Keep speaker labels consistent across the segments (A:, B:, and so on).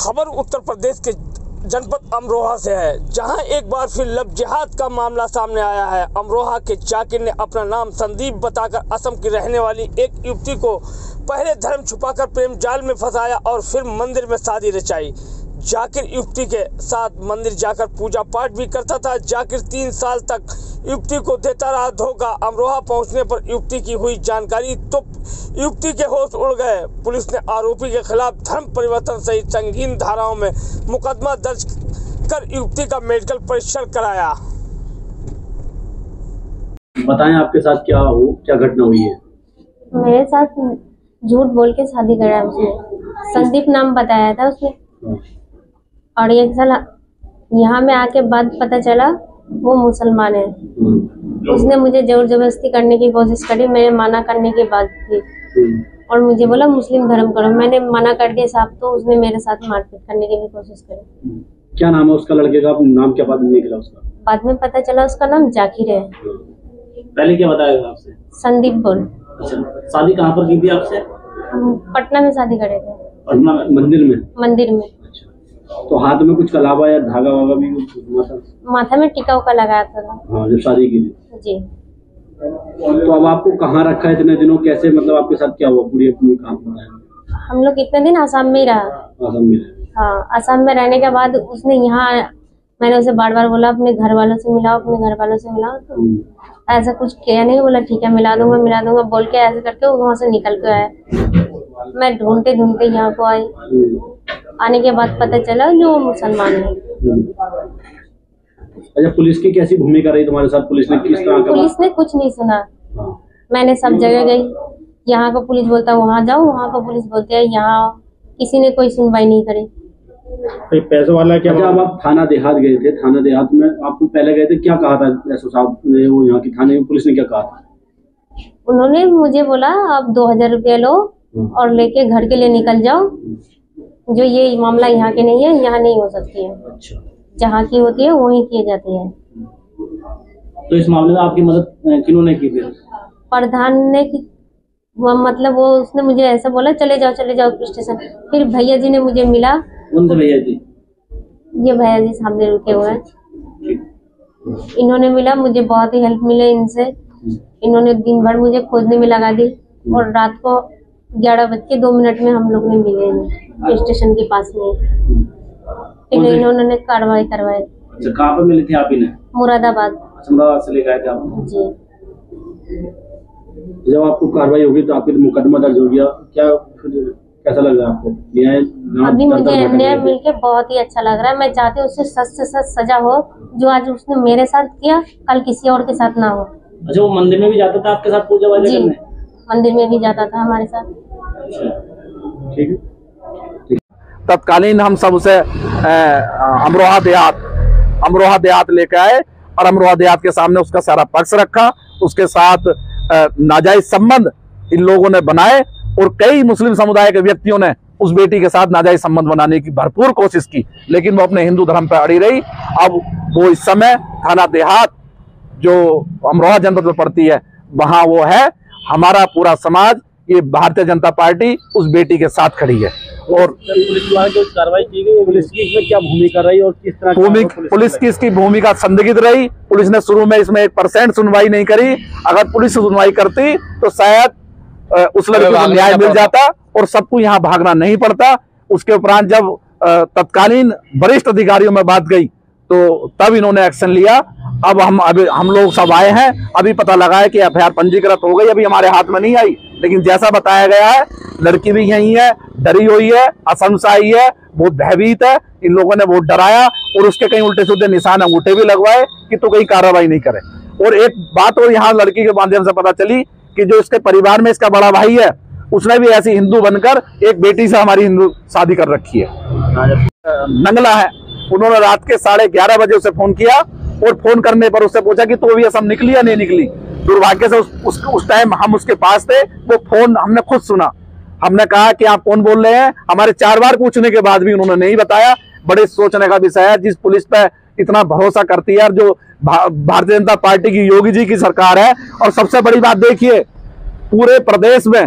A: खबर उत्तर प्रदेश के जनपद अमरोहा से है, जहां एक बार फिर लव जिहाद का मामला सामने आया है। अमरोहा के जाकिर ने अपना नाम संदीप बताकर असम की रहने वाली एक युवती को पहले धर्म छुपाकर प्रेम जाल में फंसाया और फिर मंदिर में शादी रचाई। जाकिर युवती के साथ मंदिर जाकर पूजा पाठ भी करता था। जाकिर 3 साल तक युवती को देता रहा धोखा। अमरोहा पहुंचने पर युवती की हुई जानकारी तो युवती के होश उड़ गए। पुलिस ने आरोपी के खिलाफ धर्म परिवर्तन सहित संगीन धाराओं में मुकदमा दर्ज कर युवती का मेडिकल परीक्षण कराया।
B: बताएं आपके साथ क्या घटना हुई है?
C: मेरे साथ झूठ बोल के शादी करा उसने। संदीप नाम बताया था उसने, और एक साल यहाँ में आके बाद पता चला वो मुसलमान है। उसने मुझे जोर जबरदस्ती करने की कोशिश करी, मैंने मना करने की बात की और मुझे बोला मुस्लिम धर्म करो। मैंने मना कर दिया साहब, तो उसने मेरे साथ मारपीट करने की भी कोशिश करी।
B: क्या नाम है उसका लड़के का? नाम क्या बाद में निकला उसका?
C: बाद में पता चला उसका नाम जाकिर है।
B: पहले क्या बताया था आपसे?
C: संदीप बोल।
B: अच्छा, शादी कहाँ पर की थी आपसे?
C: हम पटना में शादी करे थे।
B: पटना मंदिर में? मंदिर
C: में।
B: अच्छा, तो हाथ में कुछ कलावा या धागा वागा भी हुआ था?
C: माथा में टीका उका लगाया था।
B: हाँ, जब शादी की थी
C: जी।
B: तो अब आपको कहाँ रखा है इतने दिनों? कैसे, मतलब आपके साथ क्या हुआ? पूरी अपनी कहानी बताएं।
C: हम लोग इतने दिन आसाम में ही रहा।
B: आसाम में?
C: हाँ, आसाम में रहने के बाद उसने यहाँ, मैंने उसे बार बार बोला अपने घर वालों से मिलाओ, अपने घर वालों से मिलाओ, तो ऐसा कुछ किया नहीं। बोला ठीक है मिला दूंगा बोल के ऐसे करके वो वहाँ से निकल के आया। मैं ढूंढते यहाँ को आई। आने के बाद पता चला जो वो मुसलमान है।
B: अच्छा, पुलिस की कैसी भूमिका रही तुम्हारे साथ? पुलिस ने किस तरह का?
C: पुलिस ने कुछ नहीं सुना। मैंने सब जगह गई, यहाँ का पुलिस बोलता वहाँ जाओ, वहाँ का पुलिस बोलते है यहाँ आओ, किसी ने कोई सुनवाई नहीं करी।
B: पैसे वाला क्या? जब आप थाना देहात गए थे, थाना देहात में आपको पहले गए थे, क्या कहा था एसओ साहब ने? वो यहाँ की थाने में पुलिस ने क्या कहा था?
C: उन्होंने मुझे बोला आप 2000 रुपया लो और लेके घर के लिए निकल जाओ, जो ये मामला यहाँ के नहीं है, यहाँ नहीं हो सकती है।
B: अच्छा,
C: जहाँ की होती है वही किए जाती है।
B: तो इस मामले में आपकी मदद किन्होंने की थी?
C: प्रधान ने की। वो मतलब वो उसने मुझे ऐसा बोला चले जाओ स्टेशन। फिर भैया जी ने मुझे मिला।
B: कौन से भैया जी? ये
C: भैया जी सामने रुके हुए हैं। इन्होंने मिला, मुझे बहुत ही हेल्प मिले इनसे। इन्होंने दिन भर मुझे खोजने में लगा दी और रात को 11:02 में हम लोग ने मिले स्टेशन के पास में। फिर इन्होंने कार्रवाई करवाई।
B: अच्छा, कहाँ पर मिले थे आप इन्हें?
C: मुरादाबाद।
B: मुरादाबाद से लेकर आए थे आप?
C: जी।
B: जब आपको कार्रवाई होगी तो आपके मुकदमा दर्ज हो गया, क्या फिर कैसा लग रहा है आपको?
C: अभी मुझे न्याय मिलके बहुत ही अच्छा लग रहा है। मैं चाहती हूँ उससे सख्त से सख्त सजा हो। जो आज उसने मेरे साथ किया, कल किसी और के साथ ना हो।
B: अच्छा, वो मंदिर में भी जाता था आपके साथ पूजा वाजा करने?
C: मंदिर में भी जाता था हमारे साथ।
B: ठीक है।
D: तत्कालीन हम सब उसे अमरोहा देहात लेके आए और अमरोहा देहात के सामने उसका सारा पक्ष रखा। उसके साथ नाजायज संबंध इन लोगों ने बनाए और कई मुस्लिम समुदाय के व्यक्तियों ने उस बेटी के साथ नाजायज संबंध बनाने की भरपूर कोशिश की, लेकिन वो अपने हिंदू धर्म पर अड़ी रही। अब वो इस समय थाना देहात जो अमरोहा जनपद में पड़ती है, वहां वो है। हमारा पूरा समाज, ये भारतीय जनता पार्टी उस बेटी के साथ खड़ी है। और
B: पुलिस द्वारा जो कार्रवाई की गई, पुलिस की इसमें क्या भूमिका रही और किस तरह
D: पुलिस की इसकी भूमिका संदिग्ध रही। पुलिस ने शुरू में इसमें 1% सुनवाई नहीं करी। अगर पुलिस सुनवाई करती तो शायद उस लड़के को न्याय मिल जाता और सबको यहाँ भागना नहीं पड़ता। उसके उपरांत जब तत्कालीन वरिष्ठ अधिकारियों में बात गई तो तब इन्होंने एक्शन लिया। अब हम लोग सब आए हैं। अभी पता लगा है कि एफआईआर पंजीकृत हो गई, अभी हमारे हाथ में नहीं आई, लेकिन जैसा बताया गया है लड़की भी यही है, डरी हुई है, असम से आई है, बहुत भयभीत है। इन लोगों ने बहुत डराया और उसके कहीं उल्टे सीधे निशान अंगूठे भी लगवाए कि तो कहीं कार्रवाई नहीं करे। और एक बात और यहाँ लड़की के माध्यम से पता चली कि जो इसके परिवार में इसका बड़ा भाई है, उसने भी ऐसी हिंदू बनकर एक बेटी से हमारी हिंदू शादी कर रखी है। नंगला है। उन्होंने रात के 11:30 बजे उसे फोन किया और फोन करने पर उससे पूछा कि तो अभी असम निकली या नहीं निकली। दुर्भाग्य से उस टाइम हम उसके पास थे। वो फोन हमने खुद सुना। हमने कहा कि आप कौन बोल रहे हैं? हमारे 4 बार पूछने के बाद भी उन्होंने नहीं बताया। बड़े सोचने का विषय है। जिस पुलिस पे इतना भरोसा करती है और जो भारतीय जनता पार्टी की योगी जी की सरकार है। और सबसे बड़ी बात देखिए, पूरे प्रदेश में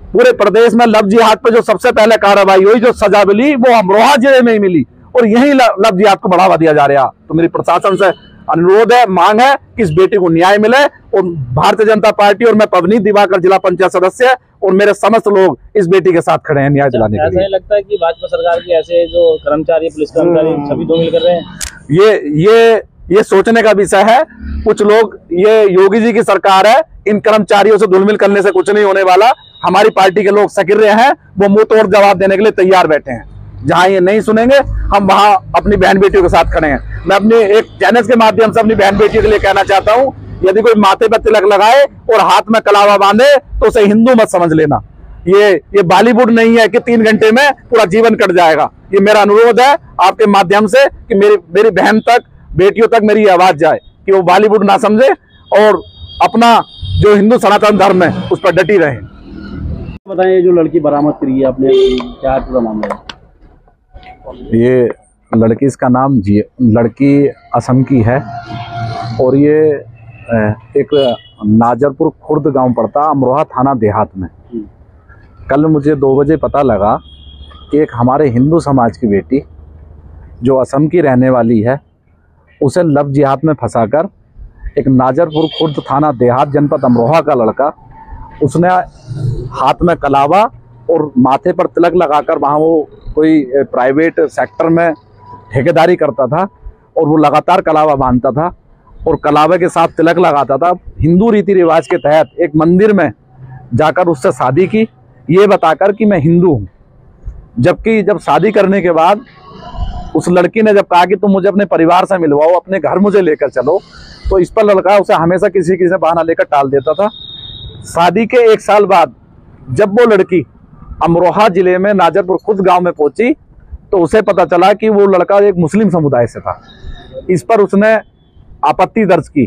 D: पूरे प्रदेश में लव जिहाद पे जो सबसे पहले कार्रवाई हुई, जो सजा मिली, वो अमरोहा जिले में ही मिली और यही लव जिहाद को बढ़ावा दिया जा रहा। तो मेरी प्रशासन से अनुरोध है, मांग है कि इस बेटी को न्याय मिले और भारतीय जनता पार्टी और मैं पवनीत दिवाकर जिला पंचायत सदस्य और मेरे समस्त लोग इस बेटी के साथ खड़े हैं न्याय दिलाने के लिए।
E: ऐसा नहीं लगता है कि भाजपा सरकार के ऐसे जो कर्मचारी, पुलिस कर्मचारी सभी दो मिल कर रहे हैं?
D: ये सोचने का विषय है। कुछ लोग, ये योगी जी की सरकार है, इन कर्मचारियों से धुलमिल करने से कुछ नहीं होने वाला। हमारी पार्टी के लोग सक्रिय हैं, वो मुंह तोड़ जवाब देने के लिए तैयार बैठे हैं। जहां ये नहीं सुनेंगे, हम वहां अपनी बहन बेटियों के साथ खड़े हैं। मैं अपने एक चैनल के माध्यम से अपनी बहन बेटियों के लिए कहना चाहता हूं, यदि कोई माथे पर तिलक लगाए और हाथ में कलावा बांधे तो उसे हिंदू मत समझ लेना। ये बॉलीवुड नहीं है कि 3 घंटे में पूरा जीवन कट जाएगा। ये मेरा अनुरोध है आपके माध्यम से कि मेरी बहन तक, बेटियों तक मेरी आवाज जाए कि वो बॉलीवुड ना समझे और अपना जो हिंदू सनातन धर्म है उस पर डटी रहे।
B: बताएं, जो लड़की बरामद करी है आपने, क्या पूरा मामला है?
D: ये लड़की, इसका नाम लड़की असम की है और ये एक नाजरपुर खुर्द गांव पड़ता, अमरोहा थाना देहात में। कल मुझे 2 बजे पता लगा कि एक हमारे हिंदू समाज की बेटी जो असम की रहने वाली है, उसे लव जिहाद में फंसाकर एक नाजरपुर खुर्द थाना देहात जनपद अमरोहा का लड़का, उसने हाथ में कलावा और माथे पर तिलक लगाकर, वहाँ वो कोई प्राइवेट सेक्टर में ठेकेदारी करता था और वो लगातार कलावा बांधता था और कलावे के साथ तिलक लगाता था। हिंदू रीति रिवाज के तहत एक मंदिर में जाकर उससे शादी की, ये बताकर कि मैं हिंदू हूँ। जबकि जब शादी करने के बाद उस लड़की ने जब कहा कि तुम मुझे अपने परिवार से मिलवाओ, अपने घर मुझे लेकर चलो, तो इस पर लड़का उसे हमेशा किसी से बहाना लेकर टाल देता था। शादी के 1 साल बाद जब वो लड़की अमरोहा जिले में नाजरपुर खुद गांव में पहुंची तो उसे पता चला कि वो लड़का एक मुस्लिम समुदाय से था। इस पर उसने आपत्ति दर्ज की।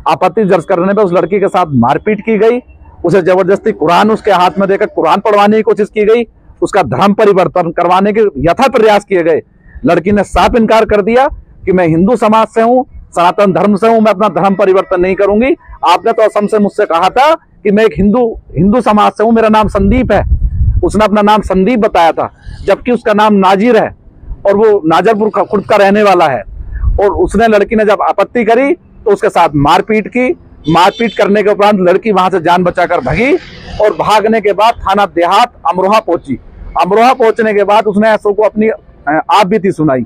D: आपत्ति दर्ज करने पर उस लड़की के साथ मारपीट की गई, उसे जबरदस्ती कुरान उसके हाथ में देकर कुरान पढ़वाने की कोशिश की गई, उसका धर्म परिवर्तन करवाने के यथा प्रयास किए गए। लड़की ने साफ इनकार कर दिया कि मैं हिंदू समाज से हूँ, सनातन धर्म से हूँ, मैं अपना धर्म परिवर्तन नहीं करूंगी। आपने तो असम से मुझसे कहा था कि मैं एक हिंदू समाज से हूँ, मेरा नाम संदीप है। उसने अपना नाम संदीप बताया था, जबकि उसका नाम नाजिर है और वो नाजरपुर का खुद का रहने वाला है। और उसने, लड़की ने जब आपत्ति करी तो उसके साथ मारपीट की। मारपीट करने के उपरांत लड़की वहां से जान बचाकर भागी और भागने के बाद थाना देहात अमरोहा पहुंची। अमरोहा पहुंचने के बाद उसने एसओ को अपनी आप बीती सुनाई।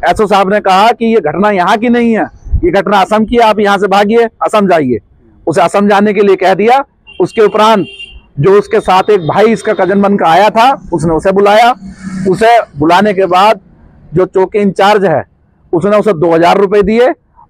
D: एसओ साहब ने कहा कि ये घटना यहाँ की नहीं है, ये घटना असम की है, आप यहाँ से भागिए, असम जाइए। उसे असम जाने के लिए कह दिया। उसके उपरांत जो उसके साथ एक भाई इसका कजन बनकर आया था, उसने उसे बुलाया। उसे बुलाने के बाद जो चौकी इंचार्ज है उसने उसे 2000 रुपए दिए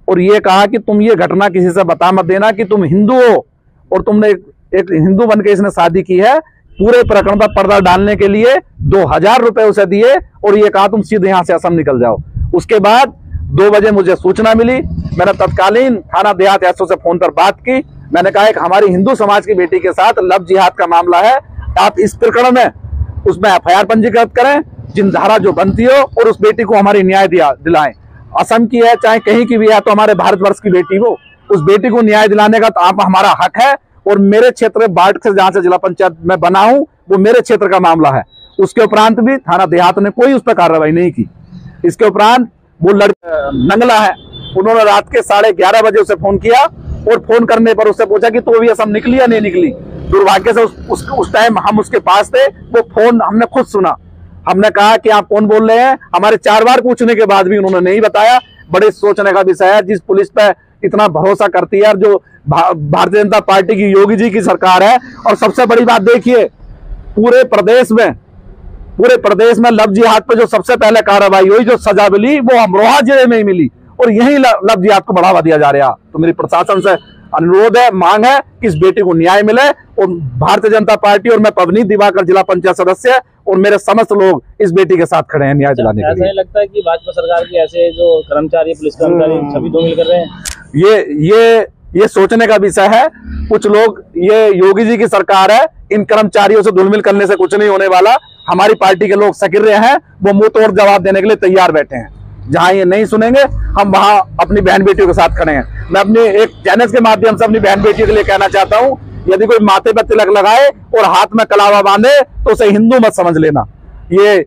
D: और ये कहा कि तुम ये घटना किसी से बता मत देना कि तुम हिंदू हो और तुमने एक हिंदू बनकर इसने शादी की है। पूरे प्रकरण पर पर्दा डालने के लिए 2000 रुपए उसे दिए और ये कहा तुम सीधे यहाँ से असम निकल जाओ। उसके बाद 2 बजे मुझे सूचना मिली। मैंने तत्कालीन थाना देहात एसओ से फोन पर बात की। मैंने कहा कि हमारी हिंदू समाज की बेटी के साथ लव जिहाद का मामला है, आप इस प्रकरण में उसमें एफआईआर पंजीकृत करें, जिन धारा जो बनती हो, और उस बेटी को हमारी न्याय दिलाएं। असम की है चाहे कहीं की भी है, तो हमारे भारतवर्ष की बेटी हो, उस बेटी को न्याय दिलाने का तो आप हमारा हक है। और मेरे क्षेत्र बाढ़ से, जहां से जिला पंचायत में बना हूं, वो मेरे क्षेत्र का मामला है। उसके उपरांत भी थाना देहात ने कोई उस पर कार्रवाई नहीं की। इसके उपरांत वो नंगला है, उन्होंने रात के 11:30 बजे उसे फोन किया और फोन करने पर उससे पूछा कि तो भी असम निकली या नहीं निकली। दुर्भाग्य से उस टाइम हम उसके पास थे, वो फोन हमने खुद सुना। हमने कहा कि आप कौन बोल रहे हैं, हमारे 4 बार पूछने के बाद भी उन्होंने नहीं बताया। बड़े सोचने का विषय है, जिस पुलिस पे इतना भरोसा करती है और जो भारतीय जनता पार्टी की योगी जी की सरकार है। और सबसे बड़ी बात देखिए, पूरे प्रदेश में लव जिहाद पे जो सबसे पहले कार्रवाई हुई, जो सजा मिली, वो अमरोहा जिले में ही मिली और यही लव जिहाद को बढ़ावा दिया जा रहा। तो मेरी प्रशासन से अनुरोध है, मांग है कि इस बेटी को न्याय मिले और भारतीय जनता पार्टी और मैं पवनीत दिवाकर जिला पंचायत सदस्य और मेरे समस्त लोग इस बेटी के साथ खड़े हैं न्याय दिलाने के लिए।
E: ऐसा नहीं लगता है कि भाजपा सरकार के ऐसे जो कर्मचारी, पुलिस कर्मचारी सभी दो मिल कर रहे हैं?
D: ये सोचने का विषय है। कुछ लोग, ये योगी जी की सरकार है, इन कर्मचारियों से धुलमिल करने से कुछ नहीं होने वाला। हमारी पार्टी के लोग सक्रिय हैं, वो मुंह तोड़ जवाब देने के लिए तैयार बैठे हैं। जहां ये नहीं सुनेंगे, हम वहां अपनी बहन बेटियों के साथ खड़े हैं। मैं अपने एक चैनल के माध्यम से अपनी बहन बेटियों के लिए कहना चाहता हूं, यदि कोई माथे पर तिलक लगाए और हाथ में कलावा बांधे तो उसे हिंदू मत समझ लेना। ये